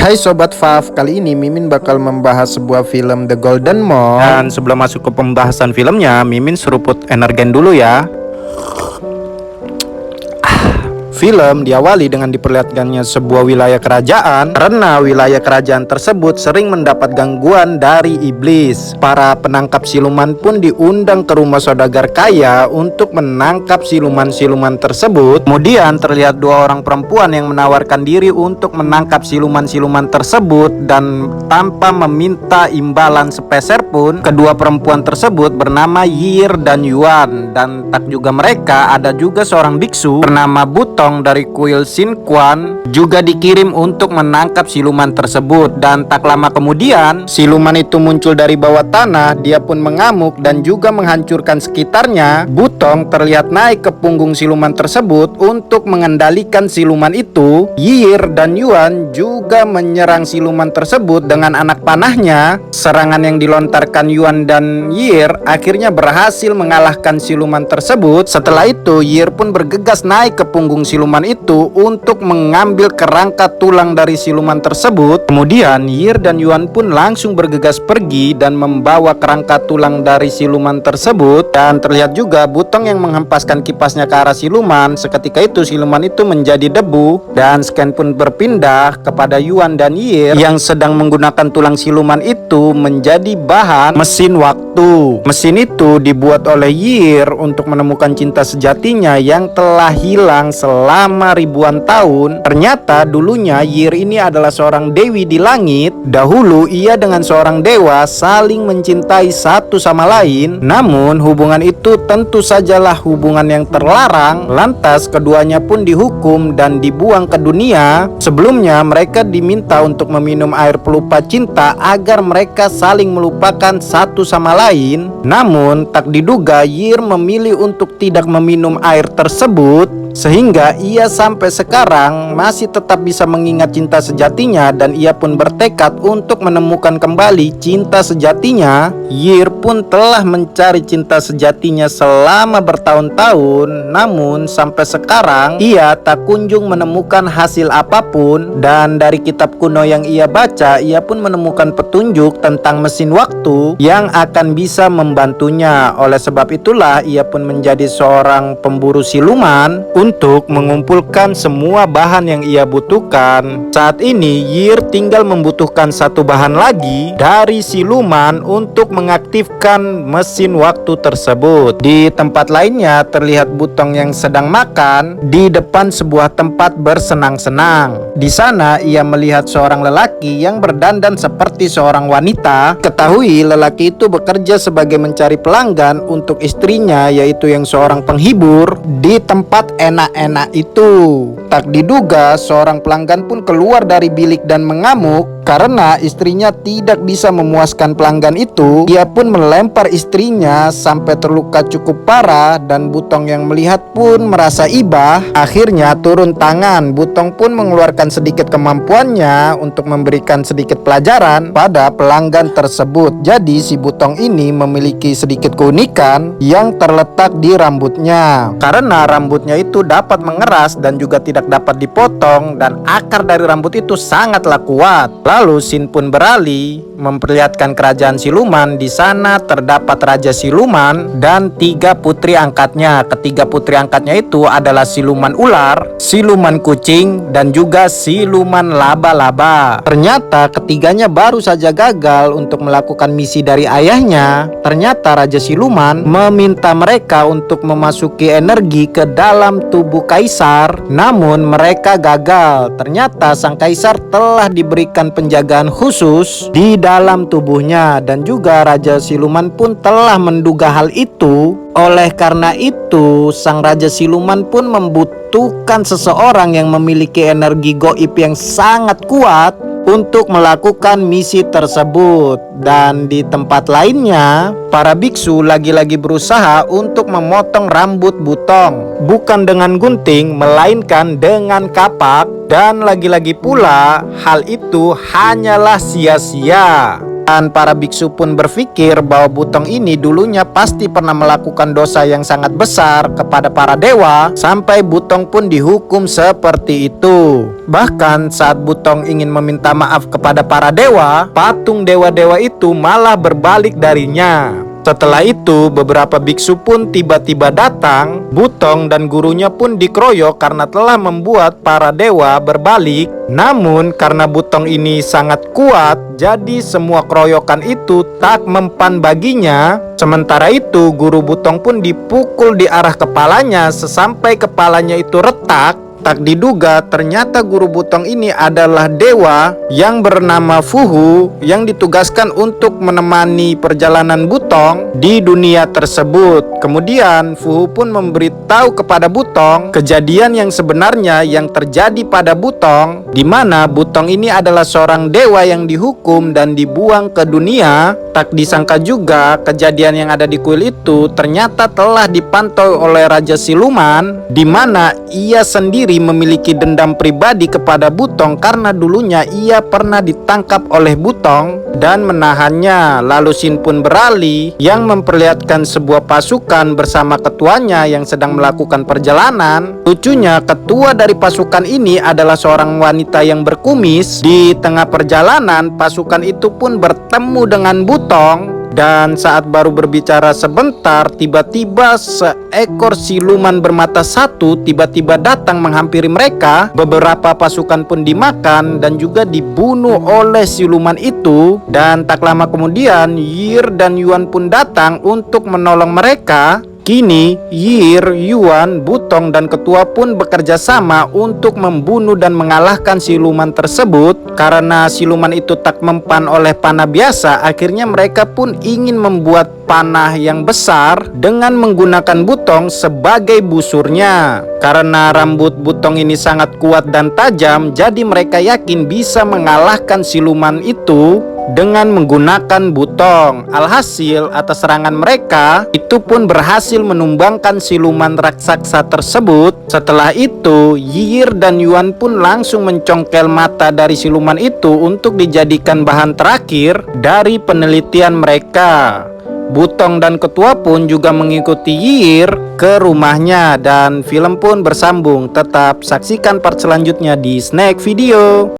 Hai Sobat Fav, kali ini Mimin bakal membahas sebuah film The Golden Mall. Dan sebelum masuk ke pembahasan filmnya, Mimin seruput energen dulu ya. Film diawali dengan diperlihatkannya sebuah wilayah kerajaan, karena wilayah kerajaan tersebut sering mendapat gangguan dari iblis. Para penangkap siluman pun diundang ke rumah saudagar kaya untuk menangkap siluman-siluman tersebut. Kemudian terlihat dua orang perempuan yang menawarkan diri untuk menangkap siluman-siluman tersebut, dan tanpa meminta imbalan sepeser pun, kedua perempuan tersebut bernama Yir dan Yuan. Dan tak juga mereka, ada juga seorang biksu bernama Butong dari kuil Sin Quan juga dikirim untuk menangkap siluman tersebut. Dan tak lama kemudian siluman itu muncul dari bawah tanah. Dia pun mengamuk dan juga menghancurkan sekitarnya. Butong terlihat naik ke punggung siluman tersebut untuk mengendalikan siluman itu. Yir dan Yuan juga menyerang siluman tersebut dengan anak panahnya. Serangan yang dilontarkan Yuan dan Yir akhirnya berhasil mengalahkan siluman tersebut. Setelah itu Yir pun bergegas naik ke punggung siluman itu untuk mengambil kerangka tulang dari siluman tersebut. Kemudian Yir dan Yuan pun langsung bergegas pergi dan membawa kerangka tulang dari siluman tersebut. Dan terlihat juga Butong yang menghempaskan kipasnya ke arah siluman. Seketika itu siluman itu menjadi debu, dan scan pun berpindah kepada Yuan dan Yir yang sedang menggunakan tulang siluman itu menjadi bahan mesin waktu. Mesin itu dibuat oleh Yir untuk menemukan cinta sejatinya yang telah hilang selama ribuan tahun. Ternyata dulunya Yir ini adalah seorang dewi di langit. Dahulu ia dengan seorang dewa saling mencintai satu sama lain. Namun hubungan itu tentu sajalah hubungan yang terlarang. Lantas keduanya pun dihukum dan dibuang ke dunia. Sebelumnya mereka diminta untuk meminum air pelupa cinta agar mereka saling melupakan satu sama lain. Namun tak diduga Yir memilih untuk tidak meminum air tersebut, sehingga ia sampai sekarang masih tetap bisa mengingat cinta sejatinya. Dan ia pun bertekad untuk menemukan kembali cinta sejatinya. Yir pun telah mencari cinta sejatinya selama bertahun-tahun, namun sampai sekarang ia tak kunjung menemukan hasil apapun. Dan dari kitab kuno yang ia baca, ia pun menemukan petunjuk tentang mesin waktu yang akan bisa membantunya. Oleh sebab itulah ia pun menjadi seorang pemburu siluman untuk mengumpulkan semua bahan yang ia butuhkan. Saat ini Yir tinggal membutuhkan satu bahan lagi dari siluman untuk mengaktifkan mesin waktu tersebut. Di tempat lainnya terlihat Butong yang sedang makan di depan sebuah tempat bersenang-senang. Di sana ia melihat seorang lelaki yang berdandan seperti seorang wanita. Ketahui lelaki itu bekerja sebagai mencari pelanggan untuk istrinya, yaitu yang seorang penghibur di tempat enak-enak itu. Tak diduga seorang pelanggan pun keluar dari bilik dan mengamuk karena istrinya tidak bisa memuaskan pelanggan itu. Ia pun melempar istrinya sampai terluka cukup parah, dan Butong yang melihat pun merasa iba. Akhirnya turun tangan. Butong pun mengeluarkan sedikit kemampuannya untuk memberikan sedikit pelajaran pada pelanggan tersebut. Jadi si Butong ini memiliki sedikit keunikan yang terletak di rambutnya, karena rambutnya itu dapat mengeras dan juga tidak dapat dipotong, dan akar dari rambut itu sangatlah kuat. Lalu Sin pun beralih memperlihatkan kerajaan siluman. Di sana terdapat raja siluman dan 3 putri angkatnya. Ketiga putri angkatnya itu adalah siluman ular, siluman kucing, dan juga siluman laba-laba. Ternyata ketiganya baru saja gagal untuk melakukan misi dari ayahnya. Ternyata raja siluman meminta mereka untuk memasuki energi ke dalam tubuh kaisar, namun mereka gagal. Ternyata sang kaisar telah diberikan penjagaan khusus di dalam tubuhnya, dan juga raja siluman pun telah menduga hal itu. Oleh karena itu sang raja siluman pun membutuhkan seseorang yang memiliki energi goib yang sangat kuat untuk melakukan misi tersebut. Dan di tempat lainnya, para biksu lagi-lagi berusaha untuk memotong rambut Butong, bukan dengan gunting melainkan dengan kapak. Dan lagi-lagi pula hal itu hanyalah sia-sia. Dan para biksu pun berpikir bahwa Butong ini dulunya pasti pernah melakukan dosa yang sangat besar kepada para dewa, sampai Butong pun dihukum seperti itu. Bahkan saat Butong ingin meminta maaf kepada para dewa, patung dewa-dewa itu malah berbalik darinya. Setelah itu, beberapa biksu pun tiba-tiba datang. Butong dan gurunya pun dikeroyok karena telah membuat para dewa berbalik. Namun karena Butong ini sangat kuat, jadi semua keroyokan itu tak mempan baginya. Sementara itu, guru Butong pun dipukul di arah kepalanya sesampai kepalanya itu retak. Tak diduga ternyata guru Butong ini adalah dewa yang bernama Fuhu, yang ditugaskan untuk menemani perjalanan Butong di dunia tersebut. Kemudian Fuhu pun memberitahu kepada Butong kejadian yang sebenarnya yang terjadi pada Butong, di mana Butong ini adalah seorang dewa yang dihukum dan dibuang ke dunia. Tak disangka juga kejadian yang ada di kuil itu ternyata telah dipantau oleh Raja Siluman, di mana ia sendiri memiliki dendam pribadi kepada Butong karena dulunya ia pernah ditangkap oleh Butong dan menahannya. Lalu Sin pun beralih yang memperlihatkan sebuah pasukan bersama ketuanya yang sedang melakukan perjalanan. Lucunya, ketua dari pasukan ini adalah seorang wanita yang berkumis. Di tengah perjalanan, pasukan itu pun bertemu dengan Butong. Dan saat baru berbicara sebentar, tiba-tiba seekor siluman bermata satu tiba-tiba datang menghampiri mereka. Beberapa pasukan pun dimakan dan juga dibunuh oleh siluman itu. Dan tak lama kemudian Yir dan Yuan pun datang untuk menolong mereka. Kini Yir, Yuan, Butong, dan ketua pun bekerja sama untuk membunuh dan mengalahkan siluman tersebut. Karena siluman itu tak mempan oleh panah biasa, akhirnya mereka pun ingin membuat panah yang besar dengan menggunakan Butong sebagai busurnya. Karena rambut Butong ini sangat kuat dan tajam, jadi mereka yakin bisa mengalahkan siluman itu dengan menggunakan Butong. Alhasil, atas serangan mereka itu pun berhasil menumbangkan siluman raksasa tersebut. Setelah itu, Yir dan Yuan pun langsung mencongkel mata dari siluman itu untuk dijadikan bahan terakhir dari penelitian mereka. Butong dan ketua pun juga mengikuti Yir ke rumahnya dan film pun bersambung. Tetap saksikan part selanjutnya di Snack Video.